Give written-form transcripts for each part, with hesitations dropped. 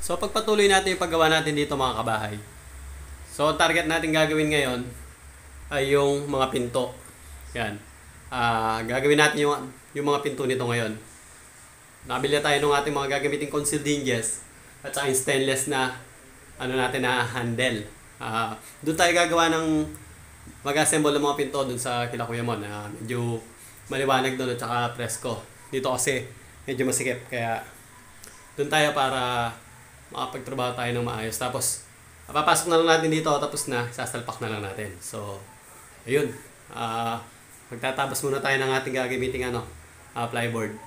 So pagpatuloy natin yung paggawa natin dito mga kabahay. So ang target natin gagawin ngayon ay yung mga pinto. Yan. Gagawin natin yung mga pinto nito ngayon. Nabili tayo ng ating mga gagamiting concealed hinges at saka yung stainless na natin na handle. Doon tayo gagawa ng mag-assemble ng mga pinto doon sa kila Kuya Mon. Medyo maliwanag doon at saka presko. Dito kasi medyo masikip kaya doon tayo para makapagtrabaho tayo ng maayos. Tapos papasok na lang natin dito tapos na sasalpak na lang natin. So ayun. Magtatapos muna tayo ng ating gagamiting plyboard.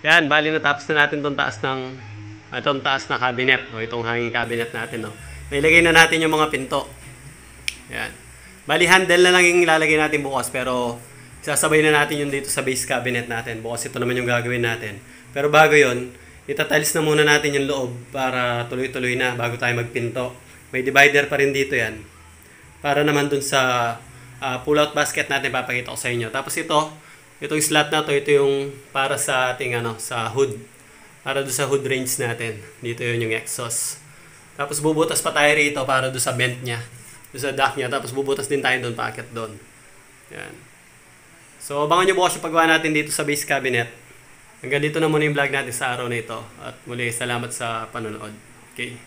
Yan, bali natapos na natin itong taas na cabinet, o itong hanging cabinet natin, no. Nailagay na natin yung mga pinto. Yan. Bali handle na lang yung ilalagay natin bukas, pero sasabay na natin yung dito sa base cabinet natin. Bukas ito naman yung gagawin natin. Pero bago yon, itatiles na muna natin yung loob para tuloy-tuloy na bago tayo magpinto. May divider pa rin dito yan. Para naman dun sa pull-out basket natin, papakita ko sa inyo. Tapos itong slot na to, ito yung para sa ating sa hood. Para doon sa hood range natin. Dito yun yung exhaust. Tapos bubutas pa tayo rito para doon sa vent niya. Doon sa dock niya. Tapos bubutas din tayo doon, packet doon. Yan. So, abangan nyo bukas yung paggawa natin dito sa base cabinet. Hanggang dito na muna yung vlog natin sa araw na ito. At muli, salamat sa panonood. Okay.